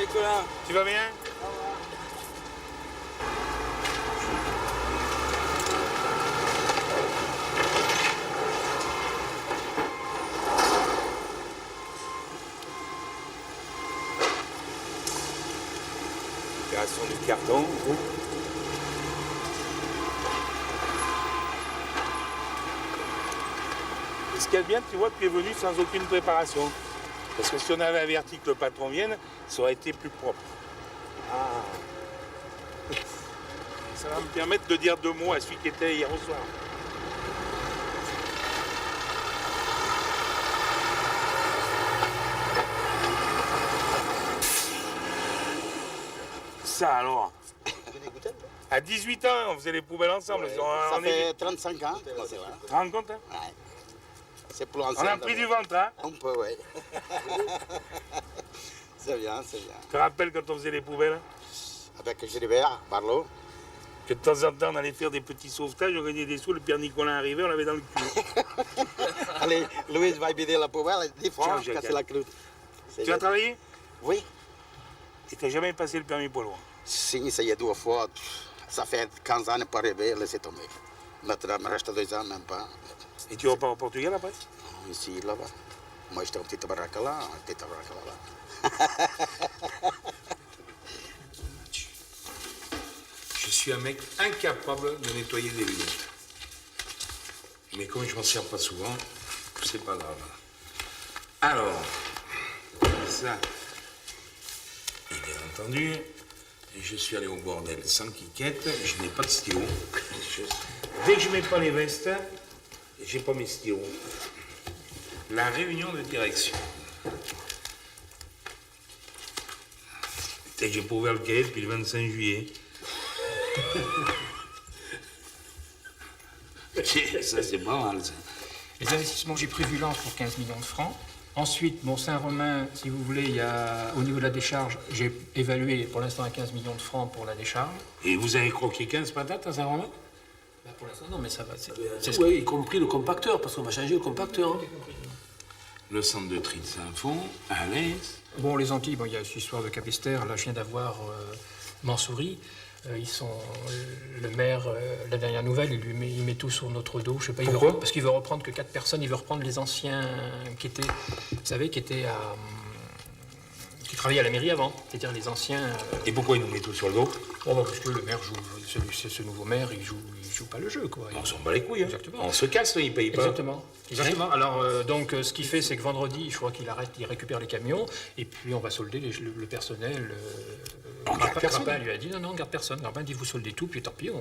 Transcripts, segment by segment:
Nicolas. Tu vas bien? Opération du carton. Et ce qu'il y a de bien, tu vois, tu es venu sans aucune préparation. Parce que si on avait averti que le patron vienne, ça aurait été plus propre. Ah. Ça va me permettre de dire 2 mots à celui qui était hier au soir. Ça alors. À 18 ans, on faisait les poubelles ensemble. Ouais, ça fait 35 ans. Tu te rends compte, hein? Ouais. C'est pour On l'ancien. a pris du ventre, hein? Un peu, oui. C'est bien, c'est bien. Tu te rappelles quand on faisait les poubelles? Avec Gilbert, Barlow. Que de temps en temps, on allait faire des petits sauvetages, on gagnait des sous, le Père Nicolas arrivait, on l'avait dans le cul. Allez, Louise va vider la poubelle, 10 francs, Tiens, casser la cloute. Tu as travaillé? Oui. Et t'as jamais passé le permis poids lourd? Si, ça y est 2 fois. Ça fait 15 ans, pas rêver, laissez tomber. Maintenant, il me reste 2 ans, même pas. Et tu repars au Portugal après? Ici, là-bas. Moi, j'étais un petit baraque là, un petit baraque là-bas. Je suis un mec incapable de nettoyer des lunettes. Mais comme je m'en sers pas souvent, c'est pas grave. Alors, ça, et bien entendu, je suis allé au bordel sans quiquette, je n'ai pas de stylo. Dès que je mets pas les vestes, j'ai pas mes stylos. La réunion de direction. J'ai pas ouvert le cahier depuis le 25 juillet. Ça, c'est pas mal, ça. Les investissements, j'ai prévu Lens pour 15 millions de francs. Ensuite, bon, Saint-Romain, si vous voulez, il y a, au niveau de la décharge, j'ai évalué pour l'instant à 15 millions de francs pour la décharge. Et vous avez croqué 15 patates à Saint-Romain? Bah, pour l'instant, non, mais ça va. Oui, y compris le compacteur, parce qu'on va changer le compacteur. Hein. Le centre de tri de Saint-Fond, à l'aise. Bon, les Antilles, bon, il y a cette histoire de Capesterre. Là, je viens d'avoir Mansouri. Ils sont le maire, la dernière nouvelle, il met tout sur notre dos. Je sais pas, Pourquoi? parce qu'il veut reprendre que 4 personnes. Il veut reprendre les anciens qui étaient, vous savez, qui travaillaient à la mairie avant. C'est-à-dire les anciens. Et pourquoi il nous met tout sur le dos? Oh, bah, parce que le maire joue, ce nouveau maire, il joue pas le jeu, quoi. On s'en bat les couilles, hein. Exactement. On se casse, là, il paye pas. Exactement. Alors, donc, ce qu'il fait, c'est que vendredi, je crois qu'il arrête, il récupère les camions, et puis on va solder le personnel. Grappin lui a dit non, garde personne. Grappin dit vous soldez tout, puis tant pis,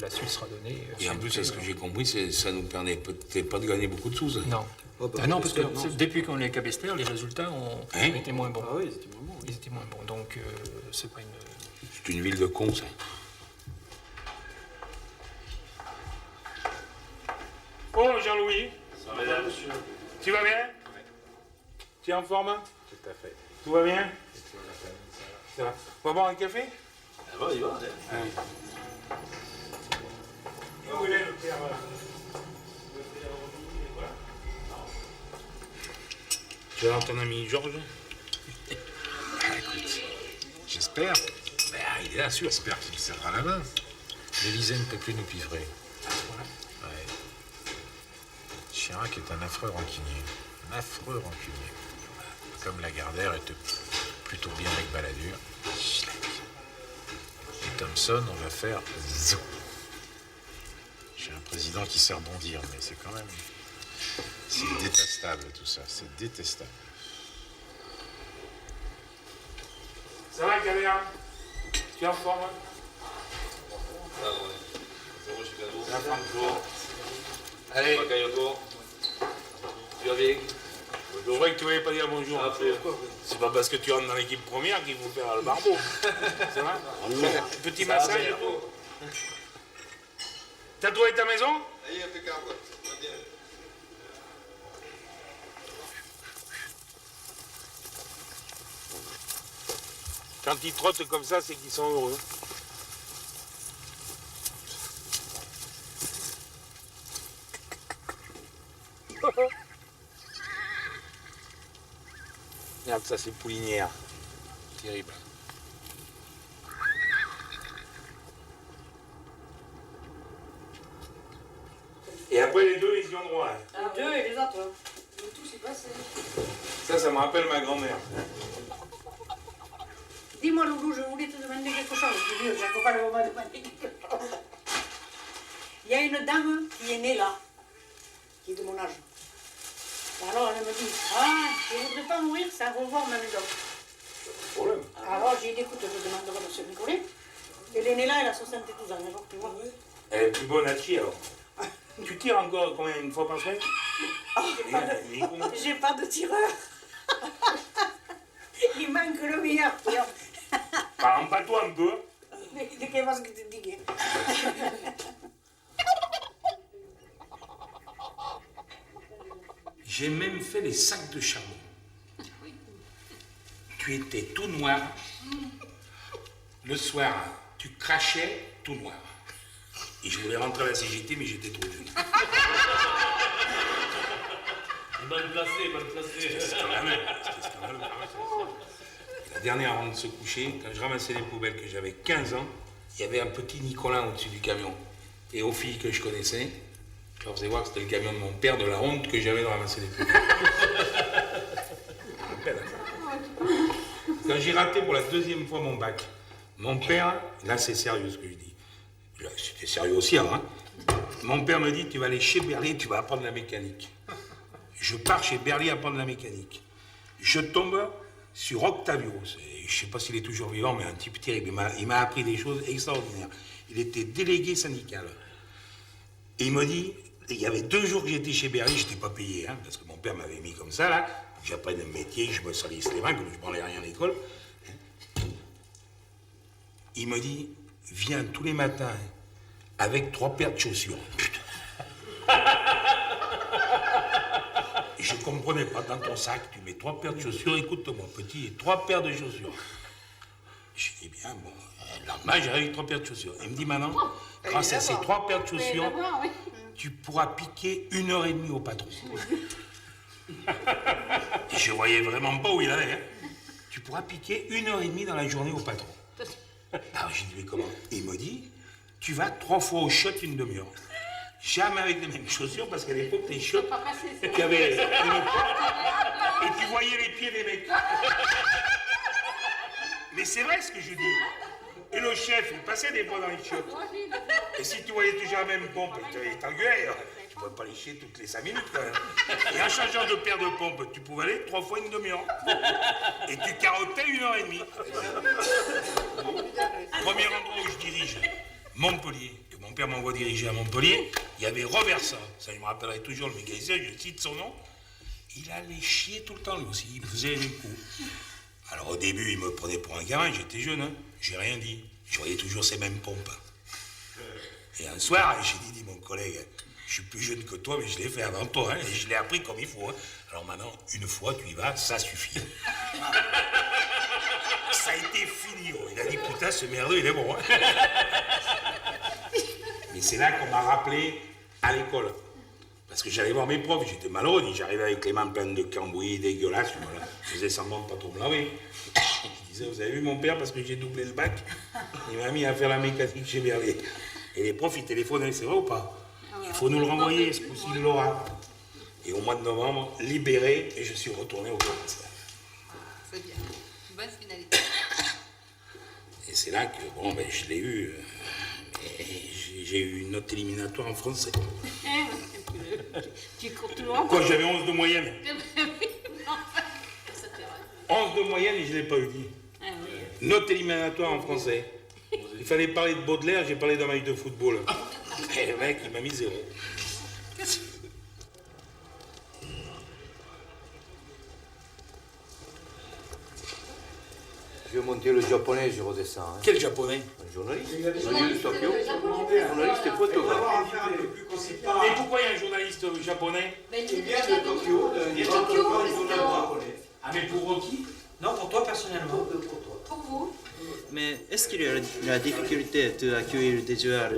la suite sera donnée. Et en plus, ce que j'ai compris, ça nous permet peut-être pas de gagner beaucoup de sous. Non. Non, parce que depuis qu'on est à Capesterre, les résultats ont été moins bons. Ah oui, c'était moins bon. Ils étaient moins bons, donc c'est pas une. C'est une ville de cons, ça. Oh, Jean-Louis. Ça va bien, monsieur? Tu vas bien? Oui. Tu es en forme? Tout à fait. Tout va bien? Et puis on a fait ça. Ça va. On va boire un café? Ah bon, il va. Où il est, le père? Tu vas voir ton ami Georges? Ah, écoute, j'espère. Ben, il est là, sûr. J'espère qu'il me serrera la main. L'Élysée ne peut plus nous piffrer. Ouais. Chirac est un affreux rancunier. Un affreux rancunier. Comme Lagardère était plutôt bien avec Balladur. Et Thomson, on va faire zou. J'ai un président qui sait rebondir, mais c'est quand même... C'est détestable, tout ça. C'est détestable. Ça va, Caméra? Tu es en forme? Ah ouais. Zéro chez Gado. La fin de jour. Allez. Bakayoko. Tu vas bien? Je croyais que tu ne m'avais pas dire bonjour. Ah, C'est pas parce que tu rentres dans l'équipe première qu'il faut faire le barbeau. Ça va? Petit massage et tout. T'as trouvé ta maison? Allez, impeccable. Quand ils trottent comme ça, c'est qu'ils sont heureux. Regarde, ça c'est poulinière. Terrible. après les deux, ils y ont droit. Hein. Les deux et les autres. Tout s'est passé. Ça me rappelle ma grand-mère. Dis-moi, Loulou, je voulais te demander quelque chose. Je dis, j'ai pas le moment de demander quelque chose. Il y a une dame qui est née là, qui est de mon âge. Alors elle me dit, ah, je ne voudrais pas mourir sans revoir ma maison. Problème. Alors j'ai dit, écoute, je demanderai à M. Nicolet. Elle est née là, elle a 72 ans, alors tu vois. Elle est plus bonne à tirer alors. Tu tires encore combien, une fois par semaine? J'ai pas de tireur. Il manque le meilleur tir. Par pas toi un peu. Mais de quelle façon que tu dis? J'ai même fait les sacs de charbon. Tu étais tout noir. Le soir, tu crachais tout noir. Et je voulais rentrer à la CGT, mais j'étais trop jeune. Mal placé. C'était scandaleux. La dernière avant de se coucher, quand je ramassais les poubelles, que j'avais 15 ans, il y avait un petit Nicolas au-dessus du camion. Et aux filles que je connaissais, je leur faisais voir que c'était le camion de mon père, de la honte que j'avais de ramasser les poubelles. Quand j'ai raté pour la deuxième fois mon bac, mon père, là c'est sérieux ce que je dis, c'était sérieux aussi, hein. Mon père me dit, tu vas aller chez Berlier, tu vas apprendre la mécanique. Je pars chez Berlier apprendre la mécanique. Je tombe sur Octavio, je ne sais pas s'il est toujours vivant, mais un type terrible, il m'a appris des choses extraordinaires. Il était délégué syndical. Et il me dit, il y avait 2 jours que j'étais chez Berlier, je n'étais pas payé, hein, parce que mon père m'avait mis comme ça, là, que j'apprenne un métier, que je me salisse les mains, que je ne branlais rien à l'école. Il me dit, viens tous les matins avec 3 paires de chaussures. Putain. Je ne comprenais pas, dans ton sac, tu mets 3 paires de chaussures, écoute mon petit, 3 paires de chaussures. Je dis bien, bon, le lendemain, j'arrive avec 3 paires de chaussures. Il me dit, maintenant, grâce à ces 3 paires de chaussures, tu pourras piquer 1h30 au patron. Et je voyais vraiment pas où il allait. Hein. Tu pourras piquer 1h30 dans la journée au patron. Alors j'ai dit, mais comment? Et il me dit, tu vas 3 fois au shot une demi-heure. Jamais avec les mêmes chaussures, parce qu'à l'époque, les shots, tu avais une porte et tu voyais les pieds des mecs. Mais c'est vrai ce que je dis. Et le chef, il passait des fois dans les shots. Et si tu voyais toujours la même pompe, il t'engueulait. Tu ne pouvais pas les chier toutes les 5 minutes quand même. Et en changeant de paire de pompes, tu pouvais aller 3 fois une demi-heure. Et tu carottais 1h30. Premier endroit où je dirige, Montpellier, que mon père m'envoie diriger à Montpellier, il y avait Robertson, ça je me rappellerai toujours le mécanicien, je cite son nom. Il allait chier tout le temps lui aussi, il me faisait les coups. Alors au début, il me prenait pour un gamin, j'étais jeune, hein. J'ai rien dit. Je voyais toujours ces mêmes pompes. Et un soir, j'ai dit, mon collègue, je suis plus jeune que toi, mais je l'ai fait avant toi, hein, et je l'ai appris comme il faut. Hein. Alors maintenant, une fois, tu y vas, ça suffit. Ça a été fini. Oh. Il a dit, putain, ce merdeux, il est bon. Hein. Mais c'est là qu'on m'a rappelé à l'école. Parce que j'allais voir mes profs, j'étais malheureux, j'arrivais avec les mains pleines de cambouis dégueulasses, voilà. Je faisais semblant de pas trop me laver. Je disais, vous avez vu mon père, parce que j'ai doublé le bac, il m'a mis à faire la mécanique chez Berlier. Et les profs, ils téléphonaient, c'est vrai ou pas? Il faut nous le renvoyer, ce coup-ci, il l'aura. Et au mois de novembre, libéré, et je suis retourné au commissaire. C'est bien. Bonne finalité. Et c'est là que, bon, ben, je l'ai eu. J'ai eu une note éliminatoire en français. Tu cours tout loin. Quoi, j'avais 11 de moyenne. 11 de moyenne et je ne l'ai pas eu dit. Note éliminatoire en français. Il fallait parler de Baudelaire, j'ai parlé d'un match de football. Et le mec, il m'a mis 0. Je vais monter le japonais, je redescends. Hein. Quel japonais? Un journaliste. Journaliste Tokyo. Journaliste et photographe. Mais pourquoi il y a un journaliste japonais? Qui vient de Tokyo. Ah, mais pour qui? Non, pour toi personnellement. Pour vous. Mais est-ce qu'il y a la difficulté d'accueillir des joueurs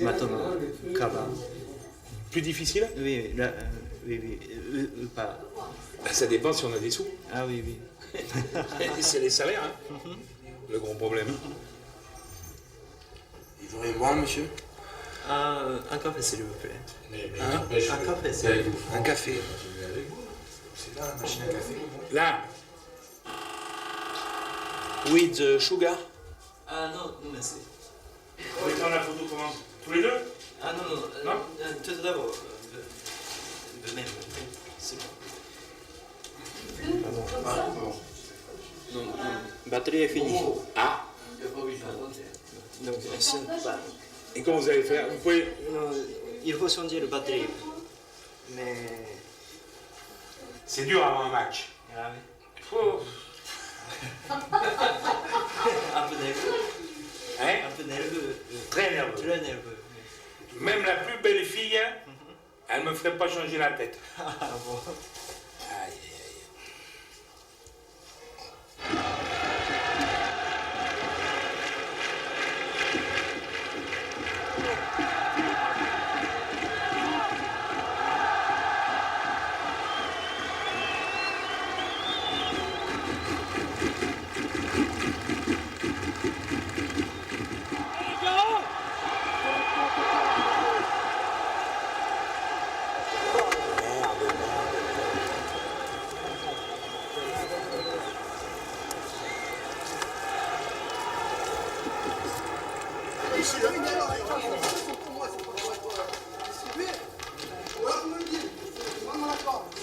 maintenant qu'avant? Plus difficile? Oui, oui, ou pas. Ben, ça dépend si on a des sous. Ah oui, oui. C'est les salaires, hein, le gros problème. Il voudrait me voir, monsieur? Un café, s'il vous plaît. Un café, s'il vous plaît. Un café. C'est là la machine à café. Là. With sugar? Ah non, non merci. On va prendre la photo comment? Tous les deux? Ah non, non, Non? tout d'abord. Venez, c'est bon. Non, non, batterie est finie. Ah. Donc, c'est pas... Et comment vous allez faire? Vous pouvez... Non, il faut changer la batterie. Mais... C'est dur avant un match. Ah oui. Oh. Un peu nerveux. Hein? Un peu nerveux. Très nerveux. Très nerveux. Même la plus belle fille, elle me ferait pas changer la tête. Ah bon. Aïe, aïe,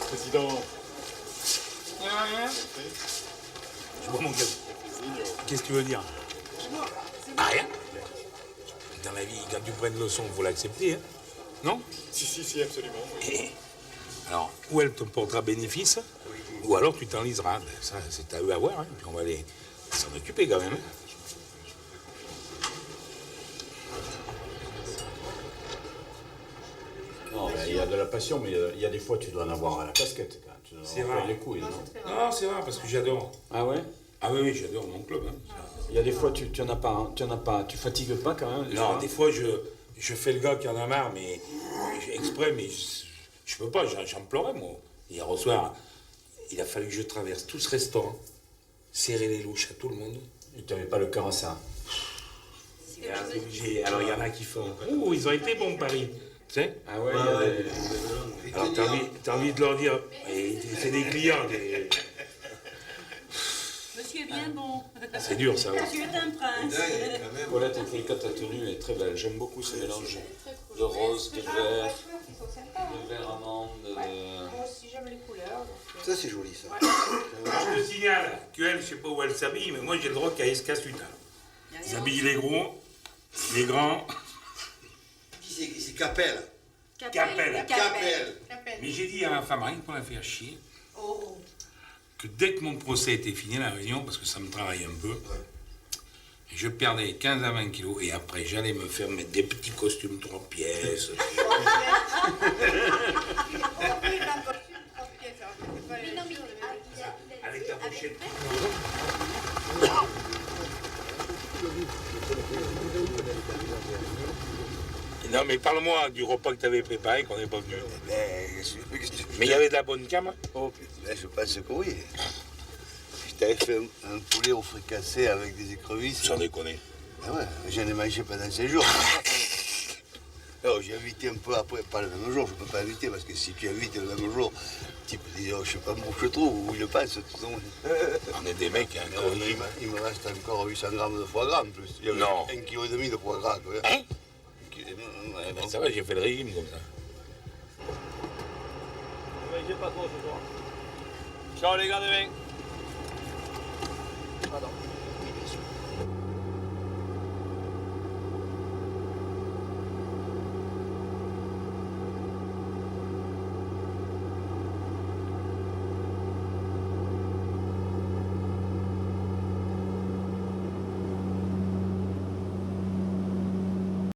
Président. Je vois mon gars. Qu'est-ce que tu veux dire? Ah, rien. Dans la vie, quand tu prends une leçon, il faut l'accepter, hein? Non? Si, absolument. Alors, ou elle te portera bénéfice, ou alors tu t'enliseras. Ben, ça, c'est à eux à voir, hein? Puis on va aller s'en occuper quand même. Hein? Non, mais il y a de la passion, mais il y a des fois tu dois en avoir à la casquette. Quand tu dois en C'est avoir rare. les couilles, non? Non, c'est rare, parce que j'adore. Ah ouais? Ah oui, j'adore mon club. Hein. Il y a des fois tu en as pas, hein, tu fatigues pas quand même. Non, des fois, je fais le gars qui en a marre, mais exprès, mais je peux pas, j'en pleurais, moi. Hier au soir, il a fallu que je traverse tout ce restaurant, serrer les louches à tout le monde. Et tu n'avais pas le cœur à ça. Et alors, t'es obligé. Alors, il y en a qui font « Ouh, ils ont été bons, Paris !» Tu sais? Ah ouais, Alors, t'as envie de leur dire « Et c'est des clients, Monsieur est bien bon. c'est dur, ça. Ouais. Monsieur est un prince. Paulette écrit que ta tenue est très belle. J'aime beaucoup ce mélange de rose, de vert amande, de... Moi aussi, j'aime les couleurs. Ça, c'est joli, ça. Je te signale qu'elle, je sais pas où elle s'habille, mais moi, j'ai le droit qu'à Escasuta. Ils habillent les gros, les grands. C'est Capelle. Capelle. Capelle. Mais j'ai dit à ma femme, rien pour la faire chier, Oh. que dès que mon procès était fini, la réunion, parce que ça me travaille un peu, je perdais 15 à 20 kilos et après j'allais me faire mettre des petits costumes 3 pièces. Avec la pochette. Non mais parle-moi du repas que tu avais préparé qu'on n'est pas venu. Mais il y avait de la bonne cam. Oh putain, je pense que oui. Je t'avais fait un poulet au fricassé avec des écrevisses. Sans déconner. Ah ouais, j'en ai mangé pendant 5 jours. Alors j'ai invité un peu après, pas le même jour, je peux pas inviter parce que si tu invites le même jour, tu peux dire, oh, je sais pas où je trouve, où il passe. On est des mecs, hein, Il me reste encore 800 grammes de foie gras en plus. Il y avait Non. 1,5 kg de foie gras. Quoi. Hein? Ouais, Ben, ça va, j'ai fait le régime comme ça. Ne mangez pas trop ce soir. Ciao les gars de vin. Pardon.